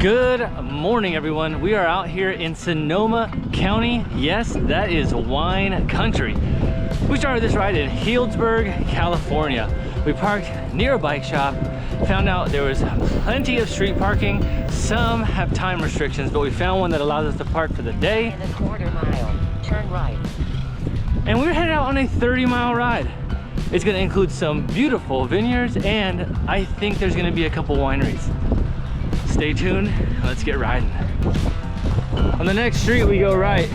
Good morning, everyone. We are out here in Sonoma County. Yes, that is wine country. We started this ride in Healdsburg, California. We parked near a bike shop, found out there was plenty of street parking. Some have time restrictions, but we found one that allows us to park for the day. In a quarter mile, turn right. And we're headed out on a 30-mile ride. It's gonna include some beautiful vineyards, and I think there's gonna be a couple wineries. Stay tuned, let's get riding. On the next street, we go right.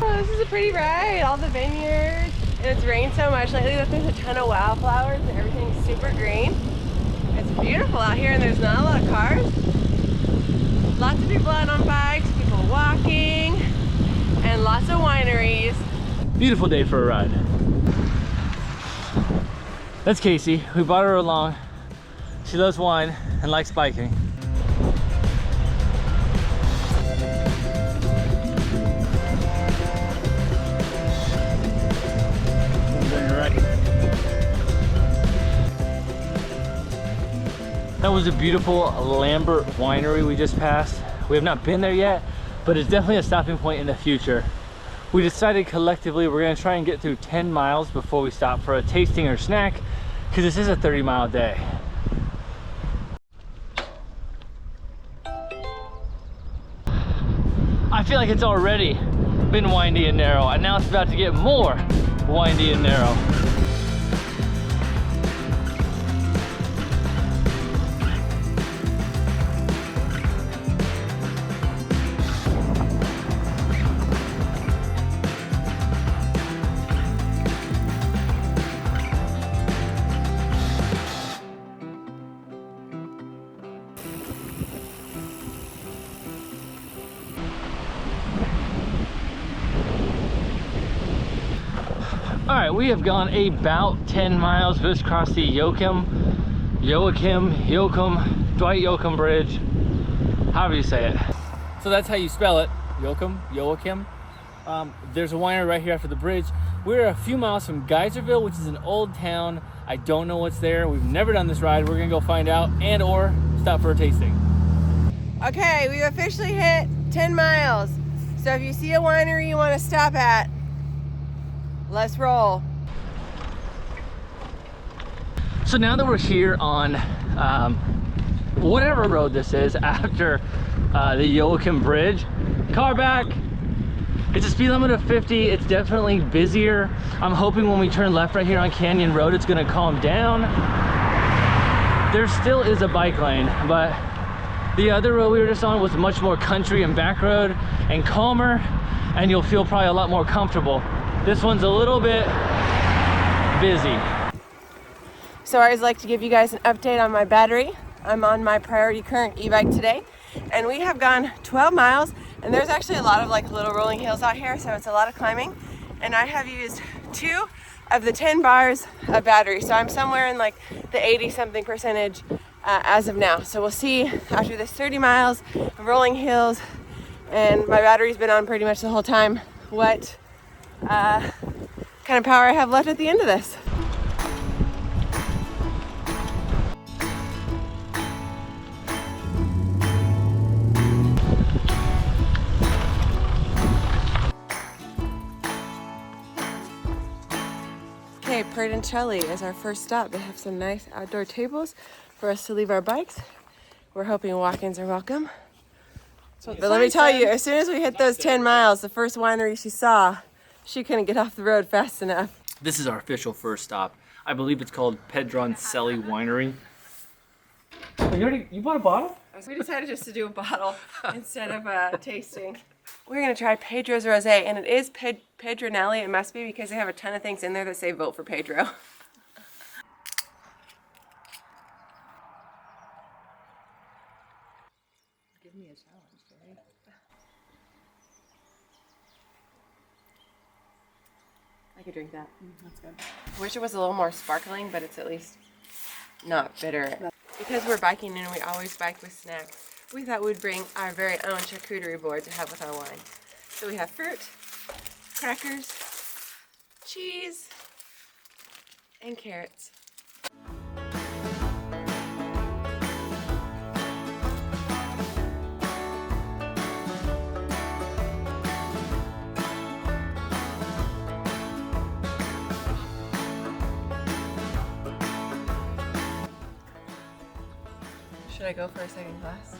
This is a pretty ride, all the vineyards, and it's rained so much lately that there's a ton of wildflowers and everything's super green. It's beautiful out here and there's not a lot of cars. Lots of people out on bikes, people walking, and lots of wineries. Beautiful day for a ride. That's Casey. We brought her along. She loves wine and likes biking. That was a beautiful Lambert winery we just passed. We have not been there yet, but it's definitely a stopping point in the future. We decided collectively we're gonna try and get through 10 miles before we stop for a tasting or snack, because this is a 30-mile day. I feel like it's already been windy and narrow, and now it's about to get more windy and narrow. All right, we have gone about 10 miles. We just crossed the Dwight Yoakam Bridge, however you say it. So that's how you spell it, Joachim. There's a winery right here after the bridge. We're a few miles from Geyserville, which is an old town. I don't know what's there. We've never done this ride. We're gonna go find out and or stop for a tasting. Okay, we've officially hit 10 miles. So if you see a winery you want to stop at, let's roll. So now that we're here on whatever road this is after the Joachim Bridge, car back. It's a speed limit of 50. It's definitely busier. I'm hoping when we turn left right here on Canyon Road, it's gonna calm down. There still is a bike lane, but the other road we were just on was much more country and back road and calmer, and you'll feel probably a lot more comfortable. This one's a little bit busy. So I always like to give you guys an update on my battery. I'm on my Priority Current e-bike today, and we have gone 12 miles, and there's actually a lot of like little rolling hills out here, so it's a lot of climbing. And I have used 2 of the 10 bars of battery, so I'm somewhere in like the 80-something percentage as of now. So we'll see after this 30 miles of rolling hills, and my battery's been on pretty much the whole time, what kind of power I have left at the end of this. Okay, Perdencelli is our first stop. They have some nice outdoor tables for us to leave our bikes. We're hoping walk-ins are welcome. But let me tell you, as soon as we hit those 10 miles, the first winery she saw, she couldn't get off the road fast enough. This is our official first stop. I believe it's called Pedroncelli Winery. You bought a bottle? We decided just to do a bottle instead of tasting. We're gonna try Pedro's Rosé, and it is Pedronelli. It must be because they have a ton of things in there that say vote for Pedro. Give me a challenge, right? could drink that. That's good. I wish it was a little more sparkling, but it's at least not bitter. Because we're biking and we always bike with snacks, we thought we'd bring our very own charcuterie board to have with our wine. So we have fruit, crackers, cheese, and carrots. Should I go for a second class?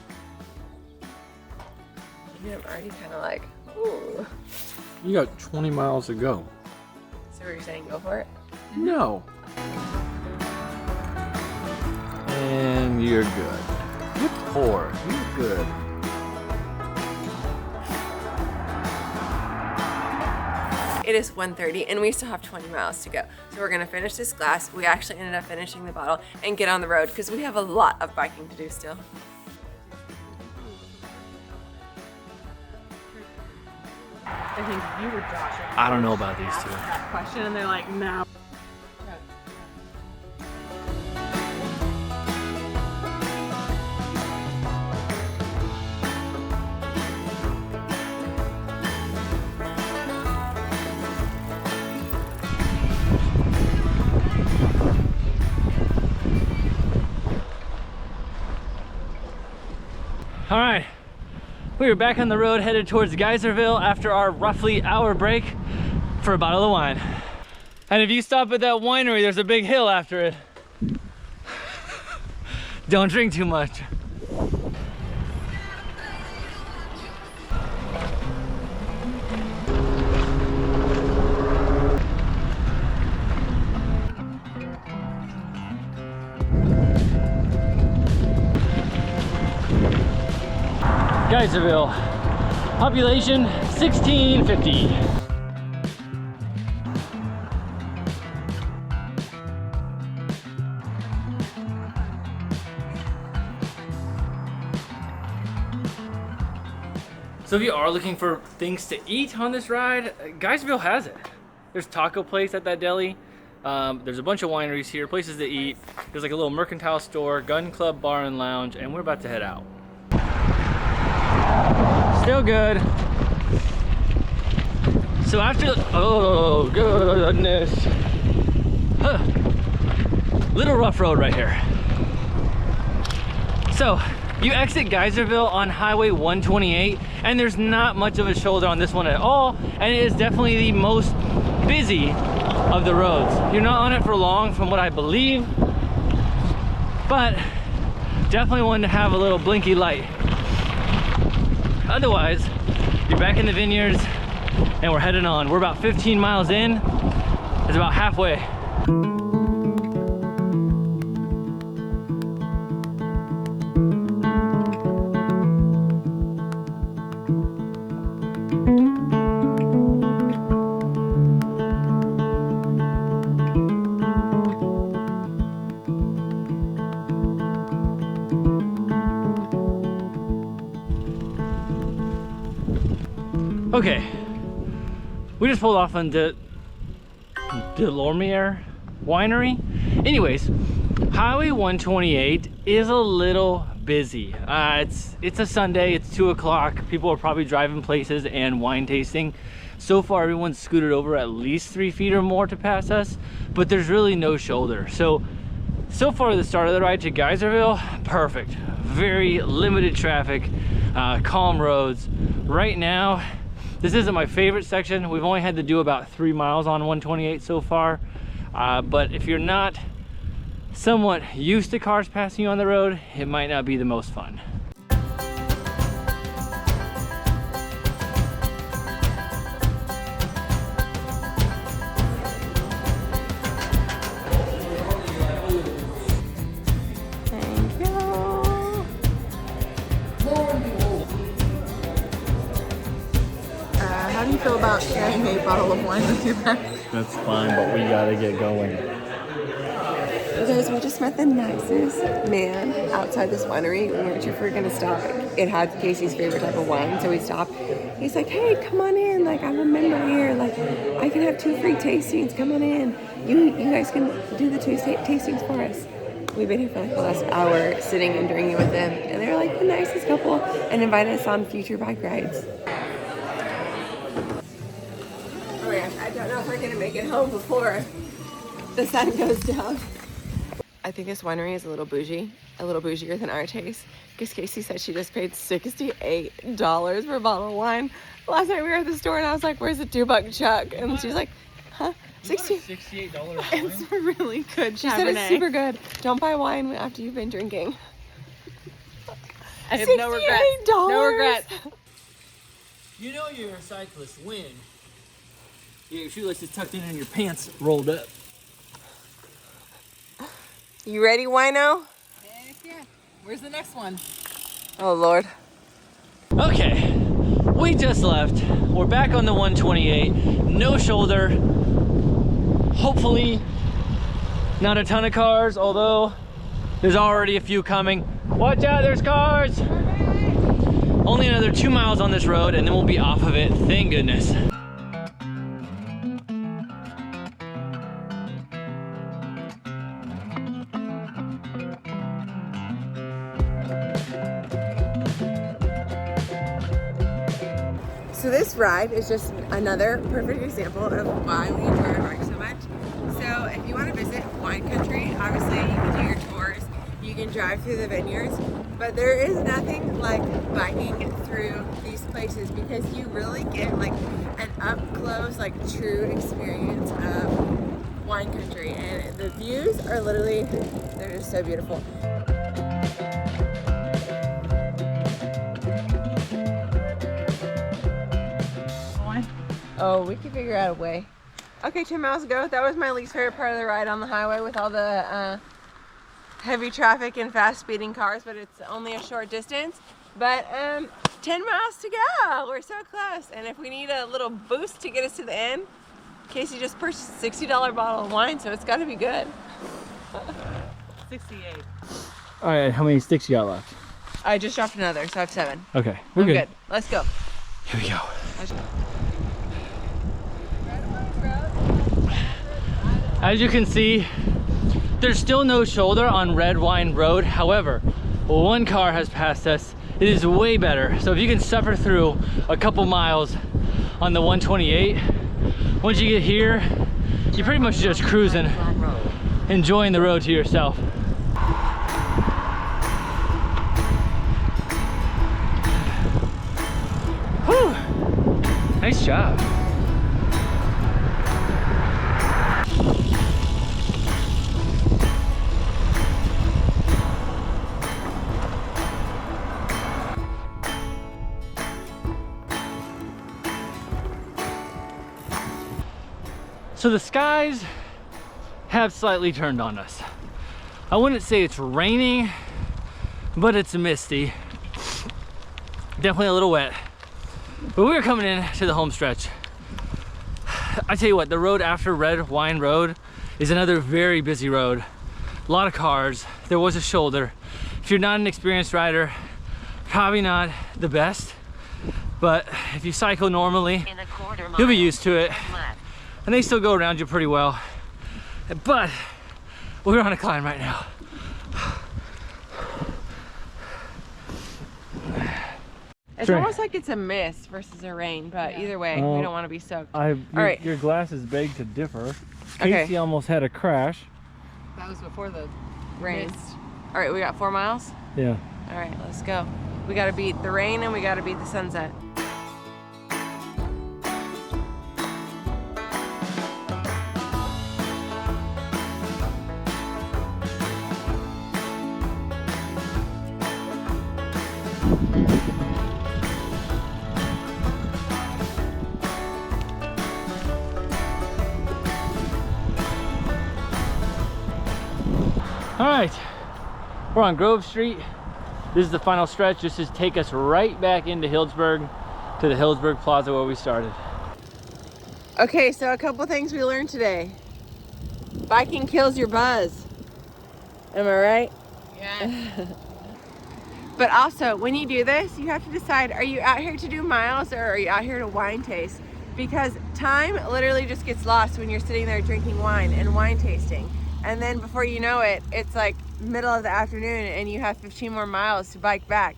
Yeah, I'm already kind of like, ooh. You got 20 miles to go. So you're saying go for it? No. And you're good. You pour. You're good. It is 1:30 and we still have 20 miles to go. So we're gonna finish this glass. We actually ended up finishing the bottle and get on the road because we have a lot of biking to do still. I think you were Josh. I don't know about these two. That question, and they're like, no. All right, we are back on the road headed towards Geyserville after our roughly hour break for a bottle of wine. And if you stop at that winery, there's a big hill after it. Don't drink too much. Geyserville, population 1650. So if you are looking for things to eat on this ride, Geyserville has it. There's taco place at that deli. There's a bunch of wineries here, places to eat. There's like a little mercantile store, gun club, bar and lounge, and we're about to head out. Still good. So after, oh goodness. Huh. Little rough road right here. So you exit Geyserville on Highway 128 and there's not much of a shoulder on this one at all, and it is definitely the most busy of the roads. You're not on it for long from what I believe, but definitely one to have a little blinky light. Otherwise, you're back in the vineyards and we're heading on. We're about 15 miles in. It's about halfway. Okay, we just pulled off on deLorimier Winery. Anyways, Highway 128 is a little busy. It's a Sunday, it's 2 o'clock. People are probably driving places and wine tasting. So far, everyone's scooted over at least 3 feet or more to pass us, but there's really no shoulder. So far the start of the ride to Geyserville, perfect. Very limited traffic, calm roads. Right now, this isn't my favorite section. We've only had to do about 3 miles on 128 so far. But if you're not somewhat used to cars passing you on the road, it might not be the most fun. How do you feel about sharing a bottle of wine with your friends? That's fine, but we gotta get going. Guys, we just met the nicest man outside this winery. We weren't sure if we were gonna stop it had Casey's favorite type of wine, so we stopped. He's like, hey, come on in, like I'm a member here, like I can have 2 free tastings, come on in. You guys can do the 2 tastings for us. We've been here for like the last hour sitting and drinking with them, and they're like the nicest couple and invited us on future bike rides. Oh my gosh, I don't know if we're gonna make it home before the sun goes down. I think this winery is a little bougier than our taste, because Casey said she just paid $68 for a bottle of wine. Last night we were at the store and I was like, where's the $2 chuck? And she's like, huh? $68 wine? It's really good. She said Cabernet. it's super good. Don't buy wine after you've been drinking. I have no regrets. $68. No regrets. You know you're a cyclist when your shoelace is tucked in your pants rolled up. You ready, wino? Heck yeah. Where's the next one? Oh, Lord. Okay, we just left. We're back on the 128. No shoulder. Hopefully not a ton of cars, although there's already a few coming. Watch out, there's cars! Only another 2 miles on this road and then we'll be off of it, thank goodness. So this ride is just another perfect example of why we enjoy our bike so much. So if you want to visit wine country, obviously you can do your tours, you can drive through the vineyards, but there is nothing like biking through these places, because you really get like an up close, like true experience of wine country, and the views are literally, they're just so beautiful. Oh, we can figure out a way. Okay, 2 miles ago, that was my least favorite part of the ride on the highway with all the heavy traffic and fast speeding cars, but it's only a short distance. But 10 miles to go, we're so close. And if we need a little boost to get us to the end, Casey just purchased a $60 bottle of wine, so it's gotta be good. 68. All right, how many sticks you got left? I just dropped another, so I have 7. Okay, we're I'm good. good. Let's go. Here we go. As you can see, there's still no shoulder on Red Wine Road. However, one car has passed us. It is way better. So if you can suffer through a couple miles on the 128, once you get here, you're pretty much just cruising, enjoying the road to yourself. Whew. Nice job. So the skies have slightly turned on us. I wouldn't say it's raining, but it's misty. Definitely a little wet. But we're coming in to the home stretch. I tell you what, the road after Red Wine Road is another very busy road. A lot of cars. There was a shoulder. If you're not an experienced rider, probably not the best. But if you cycle normally, In a quarter mile, you'll be used to it. turn left. And they still go around you pretty well. But we're on a climb right now. It's Sure. almost like it's a mist versus a rain, but either way, we don't want to be soaked. Your, your glasses beg to differ. Okay. Casey almost had a crash. That was before the Rain. mist. All right, we got 4 miles. Yeah. All right, let's go. We got to beat the rain and we got to beat the sunset. All right, we're on Grove Street. This is the final stretch. This is take us right back into Healdsburg, to the Healdsburg Plaza where we started. Okay, so a couple things we learned today. Biking kills your buzz. Am I right? Yeah. But also, when you do this, you have to decide, are you out here to do miles or are you out here to wine taste? Because time literally just gets lost when you're sitting there drinking wine and wine tasting. And then before you know it, it's like middle of the afternoon and you have 15 more miles to bike back.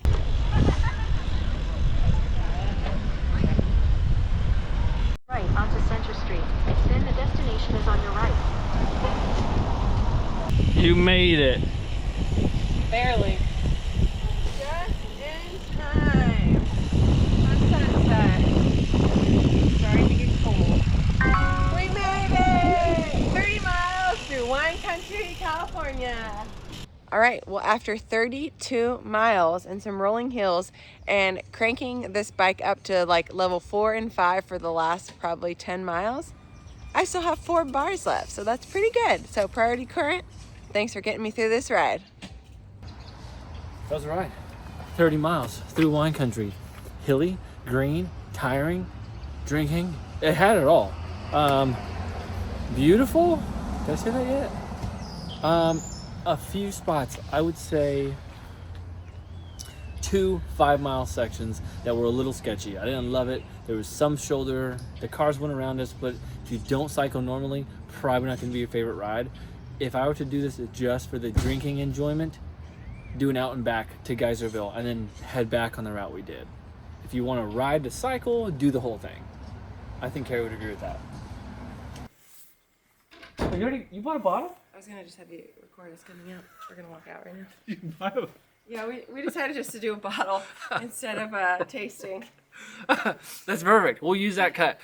Right onto Center Street. Then the destination is on your right. You made it. Barely. Just in time. On sunset. Starting to get cold. We made it! 30 miles through wine country, California. All right, well, after 32 miles and some rolling hills and cranking this bike up to like level 4 and 5 for the last probably 10 miles, I still have 4 bars left, so that's pretty good. So priority current, thanks for getting me through this ride. That was a ride. 30 miles through wine country. Hilly, green, tiring, drinking. It had it all. Beautiful. Did I say that yet? A few spots, I would say 2 5-mile sections that were a little sketchy. I didn't love it. There was some shoulder. The cars went around us, but if you don't cycle normally, probably not going to be your favorite ride. If I were to do this just for the drinking enjoyment, do an out and back to Geyserville and then head back on the route we did. If you want to ride to cycle, do the whole thing. I think Kari would agree with that. You bought a bottle? I was gonna just have you record us coming out. We're gonna walk out right now. You bought a... Yeah, we decided just to do a bottle instead of tasting. That's perfect. We'll use that cut.